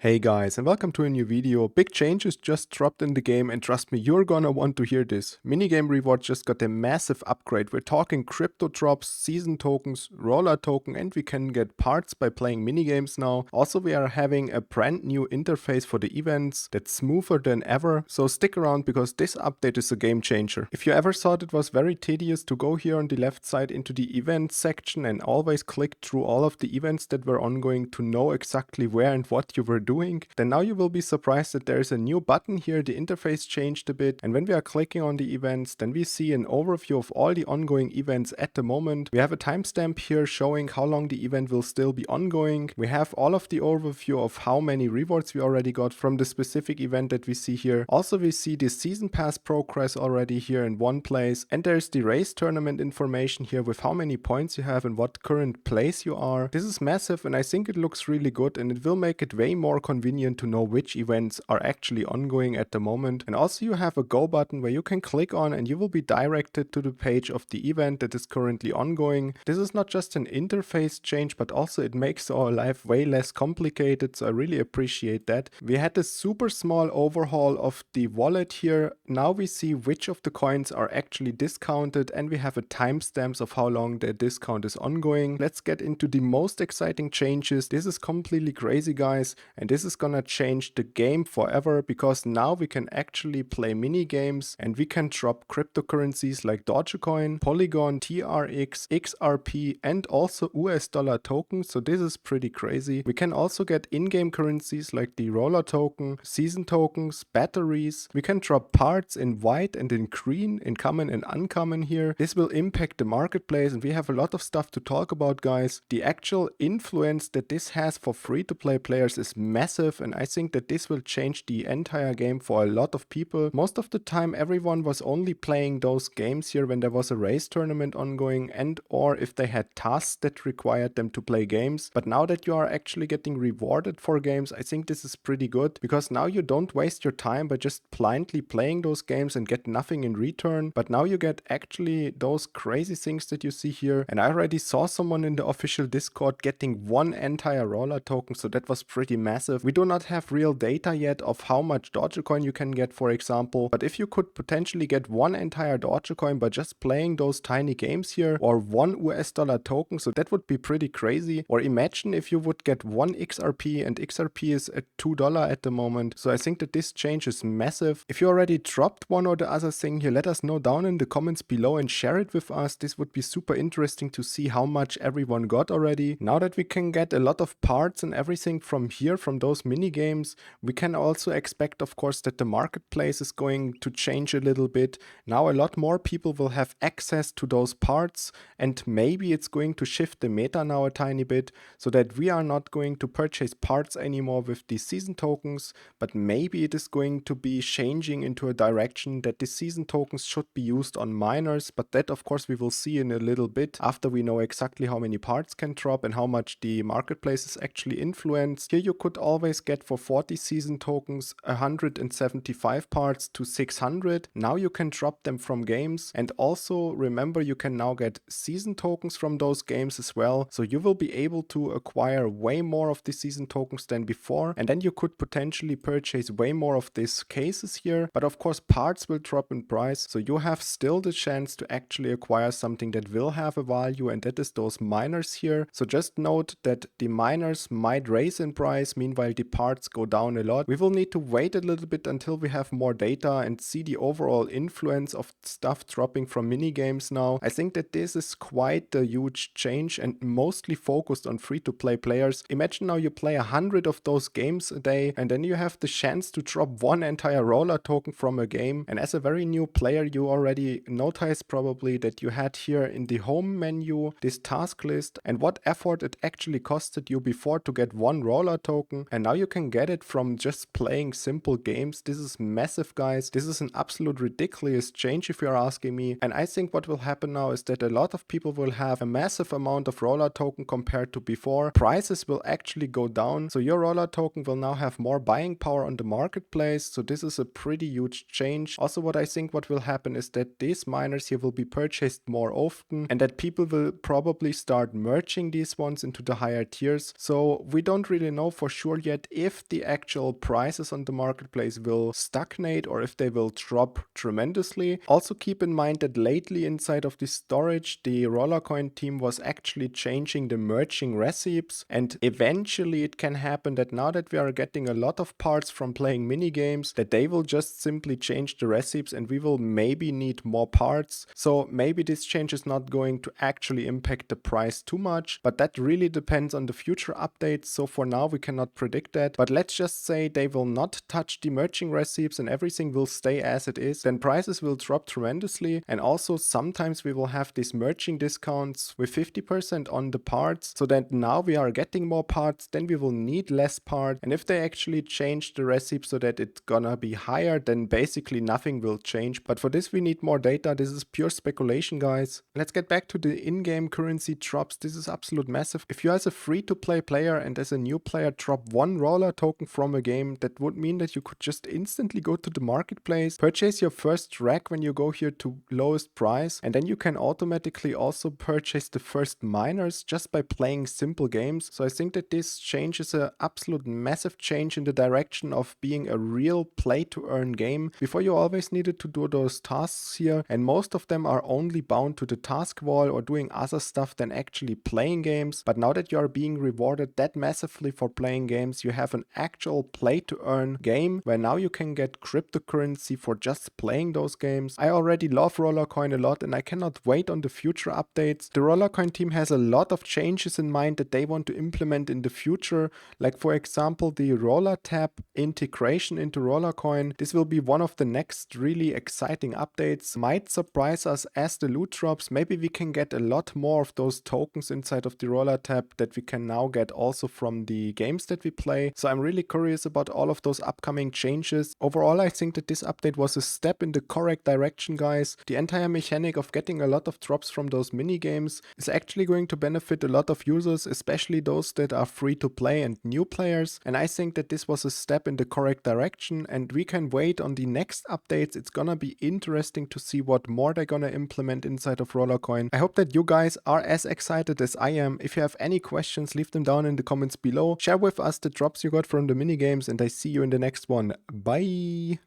Hey guys, and welcome to a new video. Big changes just dropped in the game, and trust me, you're gonna want to hear this. Minigame rewards just got a massive upgrade. We're talking crypto drops, season tokens, Rollertoken, and we can get parts by playing minigames now. Also, we are having a brand new interface for the events that's smoother than ever, so stick around because this update is a game changer. If you ever thought it was very tedious to go here on the left side into the events section and always click through all of the events that were ongoing to know exactly where and what you were doing, then now you will be surprised that there is a new button here. The interface changed a bit, and when we are clicking on the events, then we see an overview of all the ongoing events at the moment. We have a timestamp here showing how long the event will still be ongoing. We have all of the overview of how many rewards we already got from the specific event that we see here. Also, we see the season pass progress already here in one place, and there's the race tournament information here with how many points you have and what current place you are. This is massive, and I think it looks really good, and it will make it way more convenient to know which events are actually ongoing at the moment. And also you have a go button where you can click on and you will be directed to the page of the event that is currently ongoing. This is not just an interface change, but also it makes our life way less complicated, so I really appreciate that. We had a super small overhaul of the wallet here. Now we see which of the coins are actually discounted, and we have a timestamp of how long the discount is ongoing. Let's get into the most exciting changes. This is completely crazy, guys, and this is gonna change the game forever, because now we can actually play mini games and we can drop cryptocurrencies like Dogecoin, Polygon, TRX, XRP, and also US dollar tokens. So this is pretty crazy. We can also get in-game currencies like the Rollertoken, season tokens, batteries. We can drop parts in white and in green, in common and uncommon here. This will impact the marketplace, and we have a lot of stuff to talk about, guys. The actual influence that this has for free-to-play players is massive, and I think that this will change the entire game for a lot of people. Most of the time everyone was only playing those games here when there was a race tournament ongoing, and or if they had tasks that required them to play games. But now that you are actually getting rewarded for games, I think this is pretty good, because now you don't waste your time by just blindly playing those games and get nothing in return, but now you get actually those crazy things that you see here. And I already saw someone in the official Discord getting one entire Rollertoken, so that was pretty massive. We do not have real data yet of how much Dogecoin you can get, for example, but if you could potentially get one entire Dogecoin by just playing those tiny games here, or one US dollar token, so that would be pretty crazy. Or imagine if you would get one XRP, and XRP is at $2 at the moment, so I think that this change is massive. If you already dropped one or the other thing here, let us know down in the comments below and share it with us. This would be super interesting to see how much everyone got already. Now that we can get a lot of parts and everything from here, from those mini games, we can also expect, of course, that the marketplace is going to change a little bit. Now a lot more people will have access to those parts, and maybe it's going to shift the meta now a tiny bit, so that we are not going to purchase parts anymore with the season tokens, but maybe it is going to be changing into a direction that the season tokens should be used on miners. But that, of course, we will see in a little bit after we know exactly how many parts can drop and how much the marketplace is actually influenced. Here you could always get for 40 season tokens 175 parts to 600. Now you can drop them from games, and also remember, you can now get season tokens from those games as well, so you will be able to acquire way more of the season tokens than before, and then you could potentially purchase way more of these cases here. But of course parts will drop in price, so you have still the chance to actually acquire something that will have a value, and that is those miners here. So just note that the miners might raise in price, meanwhile the parts go down a lot. We will need to wait a little bit until we have more data and see the overall influence of stuff dropping from mini games now. I think that this is quite a huge change, and mostly focused on free-to-play players. Imagine now you play 100 of those games a day, and then you have the chance to drop one entire roller token from a game. And as a very new player, you already noticed probably that you had here in the home menu this task list and what effort it actually costed you before to get one roller token, and now you can get it from just playing simple games. This is massive, guys. This is an absolute ridiculous change if you're asking me, and I think what will happen now is that a lot of people will have a massive amount of roller token compared to before. Prices will actually go down, so your roller token will now have more buying power on the marketplace. So this is a pretty huge change. Also, what I think what will happen is that these miners here will be purchased more often, and that people will probably start merging these ones into the higher tiers. So we don't really know for sure sure yet if the actual prices on the marketplace will stagnate or if they will drop tremendously. Also keep in mind that lately inside of the storage, the Rollercoin team was actually changing the merging recipes, and eventually it can happen that now that we are getting a lot of parts from playing minigames, that they will just simply change the recipes and we will maybe need more parts. So maybe this change is not going to actually impact the price too much, but that really depends on the future updates. So for now we cannot predict that, but let's just say they will not touch the merging recipes and everything will stay as it is. Then prices will drop tremendously, and also sometimes we will have these merging discounts with 50% on the parts, so that now we are getting more parts, then we will need less parts. And if they actually change the recipe so that it's gonna be higher, then basically nothing will change. But for this we need more data. This is pure speculation, guys. Let's get back to the in-game currency drops. This is absolute massive. If you as a free-to-play player and as a new player drop one roller token from a game, that would mean that you could just instantly go to the marketplace, purchase your first rack when you go here to lowest price, and then you can automatically also purchase the first miners just by playing simple games. So I think that this change is an absolute massive change in the direction of being a real play to earn game. Before you always needed to do those tasks here, and most of them are only bound to the task wall or doing other stuff than actually playing games. But now that you are being rewarded that massively for playing games, you have an actual play to earn game where now you can get cryptocurrency for just playing those games. I already love Rollercoin a lot and I cannot wait on the future updates. The Rollercoin team has a lot of changes in mind that they want to implement in the future, like for example the Roller tab integration into Rollercoin. This will be one of the next really exciting updates. Might surprise us as the loot drops. Maybe we can get a lot more of those tokens inside of the Roller tab that we can now get also from the games that we play. So I'm really curious about all of those upcoming changes. Overall, I think that this update was a step in the correct direction, guys. The entire mechanic of getting a lot of drops from those mini games is actually going to benefit a lot of users, especially those that are free to play and new players. And I think that this was a step in the correct direction, and we can wait on the next updates. It's gonna be interesting to see what more they're gonna implement inside of Rollercoin. I hope that you guys are as excited as I am. If you have any questions, leave them down in the comments below. Share with us the drops you got from the mini games, and I see you in the next one. Bye!